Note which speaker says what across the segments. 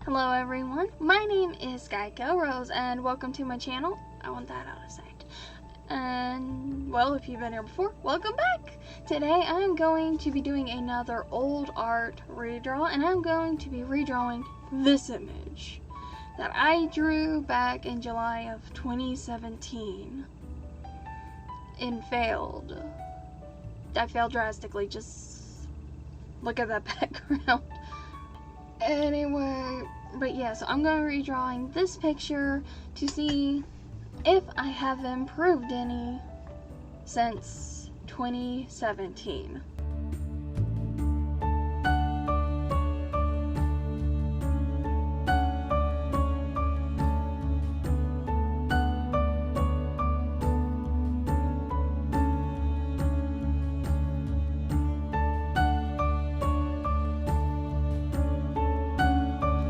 Speaker 1: Hello everyone, my name is Geico Rose and welcome to my channel. I want that out of sight. And well, if you've been here before, welcome back! Today I'm going to be doing another old art redraw, and I'm going to be redrawing this image that I drew back in July of 2017 and failed. I failed drastically, just look at that background. Anyway, but yeah, so I'm going to be redrawing this picture to see if I have improved any since 2017.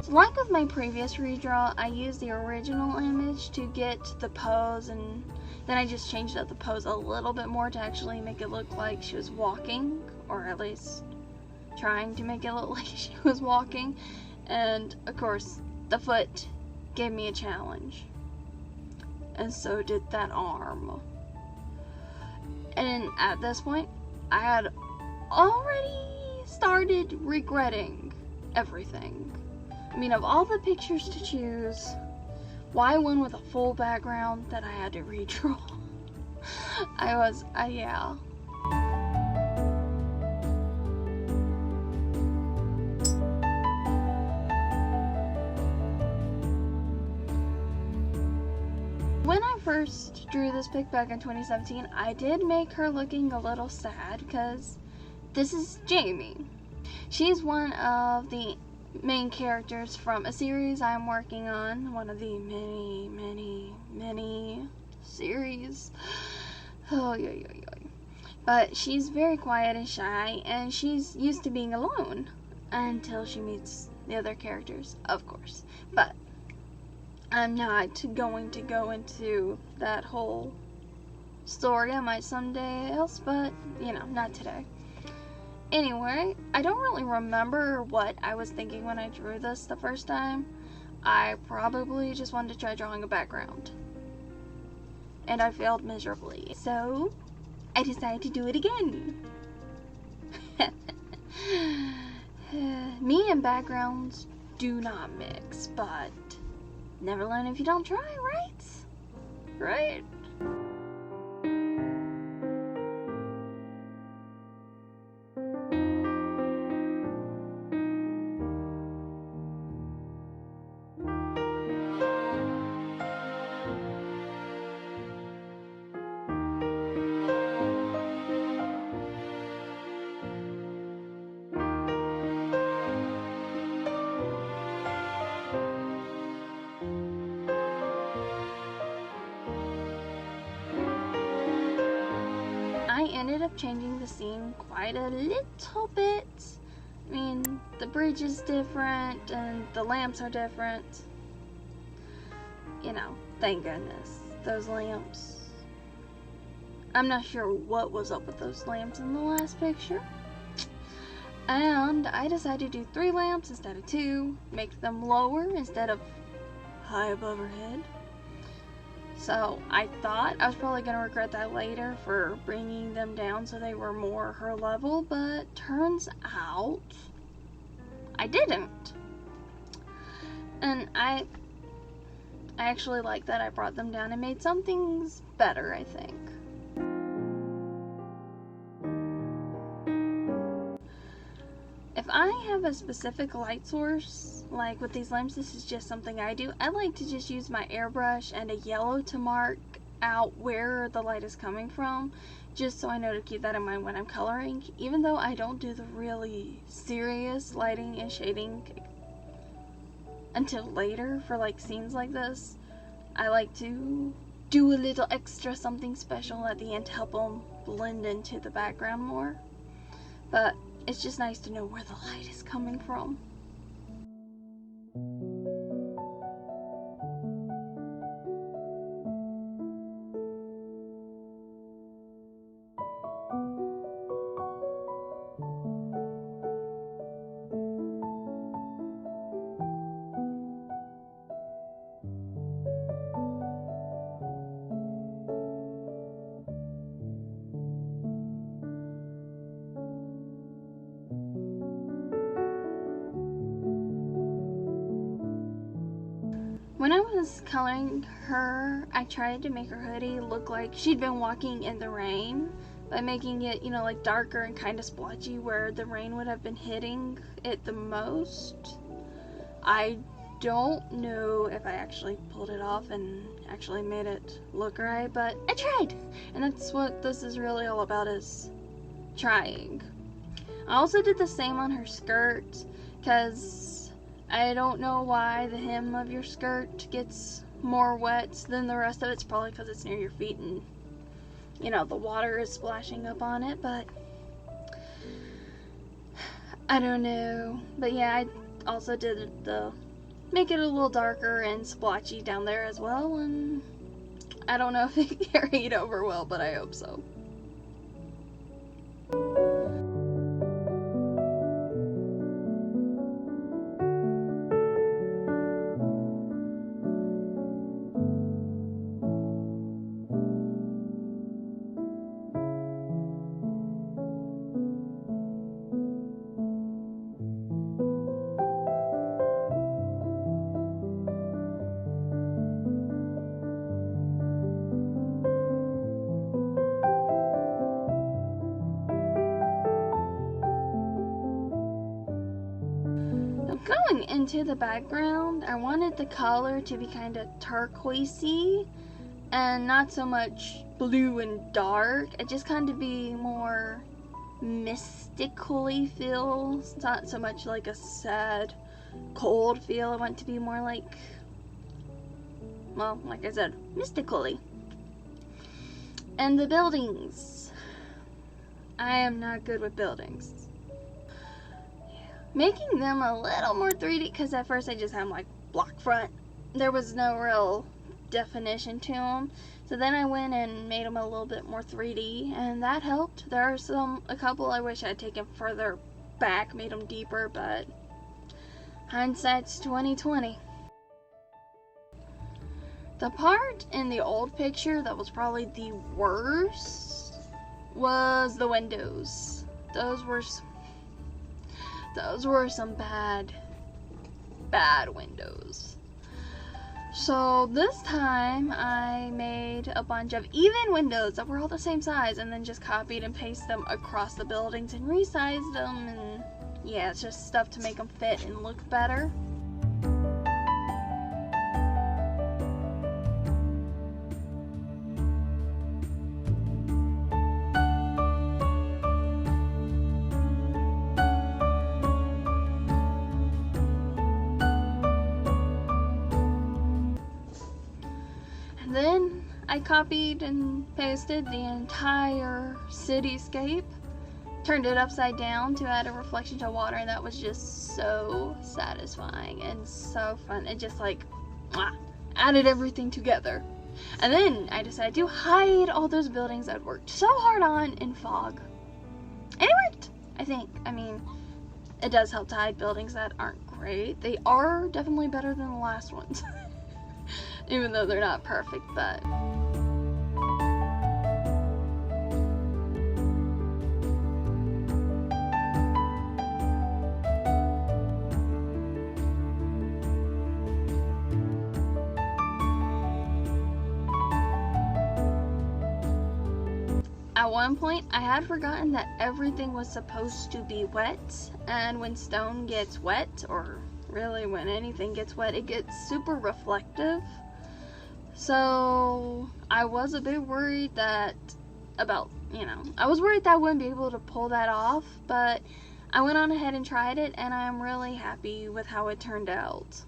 Speaker 1: Like with my previous redraw, I used the original image to get the pose, and then I just changed up the pose a little bit more to actually make it look like she was walking, or at least trying to make it look like she was walking. And of course, the foot gave me a challenge, and so did that arm. And at this point, I had already started regretting everything. I mean, of all the pictures to choose, why one with a full background that I had to redraw? Yeah. When I first drew this pic back in 2017, I did make her looking a little sad because this is Jamie. She's one of the main characters from a series I'm working on, one of the many series. Oh, yeah. But she's very quiet and shy, and she's used to being alone until she meets the other characters, of course. But I'm not going to go into that whole story. I might someday else, but you know, not today. Anyway, I don't really remember what I was thinking when I drew this the first time. I probably just wanted to try drawing a background, and I failed miserably. So, I decided to do it again. Me and backgrounds do not mix, but never learn if you don't try, right? Right? I ended up changing the scene quite a little bit. I mean, the bridge is different and the lamps are different. You know, thank goodness. Those lamps. I'm not sure what was up with those lamps in the last picture. And I decided to do 3 lamps instead of 2, make them lower instead of high above her head. So I thought I was probably going to regret that later for bringing them down so they were more her level, but turns out I didn't. And I actually like that I brought them down and made some things better, I think. If I have a specific light source, like with these lamps, this is just something I do. I like to just use my airbrush and a yellow to mark out where the light is coming from, just so I know to keep that in mind when I'm coloring. Even though I don't do the really serious lighting and shading until later for like scenes like this, I like to do a little extra something special at the end to help them blend into the background more. But it's just nice to know where the light is coming from. was coloring her, I tried to make her hoodie look like she'd been walking in the rain by making it, like darker and kind of splotchy where the rain would have been hitting it the most. I don't know if I actually pulled it off and actually made it look right, but I tried. And that's what this is really all about, is trying. I also did the same on her skirt, because I don't know why the hem of your skirt gets more wet than the rest of it. It's probably because it's near your feet and, the water is splashing up on it, but I don't know. But yeah, I also did make it a little darker and splotchy down there as well, and I don't know if it carried over well, but I hope so. Going into the background, I wanted the color to be kind of turquoisey and not so much blue and dark. It just kind of be more mystically feel. It's not so much like a sad, cold feel. I want it to be more like, well, like I said, mystically. And the buildings. I am not good with buildings. Making them a little more 3D, because at first I just had them like block front. There was no real definition to them. So then I went and made them a little bit more 3D, and that helped. There are a couple I wish I'd taken further back, made them deeper, but hindsight's 20/20. The part in the old picture that was probably the worst was the windows. Those were some bad windows. So this time I made a bunch of even windows that were all the same size, and then just copied and pasted them across the buildings and resized them, and yeah, it's just stuff to make them fit and look better. Then I copied and pasted the entire cityscape, turned it upside down to add a reflection to water, and that was just so satisfying and so fun. It just added everything together. And then I decided to hide all those buildings I'd worked so hard on in fog. And it worked, I think. I mean, it does help to hide buildings that aren't great. They are definitely better than the last ones. Even though they're not perfect, but at one point I had forgotten that everything was supposed to be wet, and when stone gets wet, or really when anything gets wet, it gets super reflective. So I was a bit worried I was worried that I wouldn't be able to pull that off, but I went on ahead and tried it, and I'm really happy with how it turned out.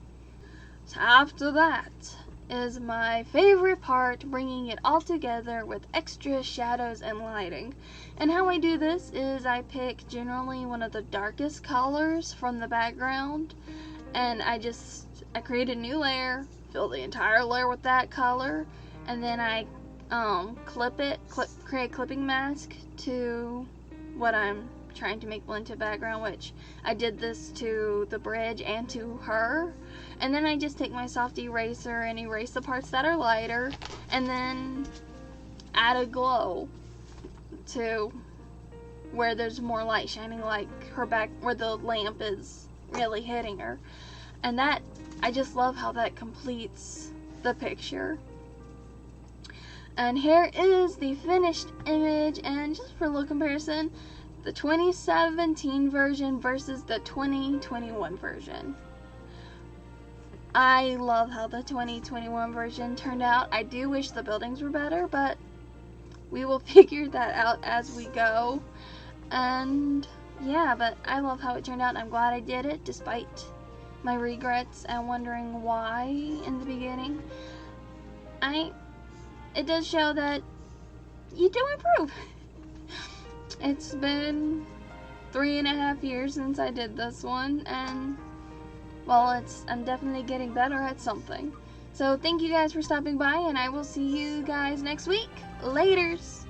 Speaker 1: So after that is my favorite part, bringing it all together with extra shadows and lighting. And how I do this is I pick generally one of the darkest colors from the background, and I create a new layer, fill the entire layer with that color, and then I create a clipping mask to what I'm trying to make blend to background, which I did this to the bridge and to her. And then I just take my soft eraser and erase the parts that are lighter, and then add a glow to where there's more light shining, like her back where the lamp is really hitting her. And that, I just love how that completes the picture. And here is the finished image, and just for a little comparison, the 2017 version versus the 2021 version. I love how the 2021 version turned out. I do wish the buildings were better, but we will figure that out as we go. And yeah, but I love how it turned out. I'm glad I did it despite my regrets and wondering why in the beginning. It does show that you do improve. It's been 3.5 years since I did this one, and well, I'm definitely getting better at something. So thank you guys for stopping by, and I will see you guys next week. Laters!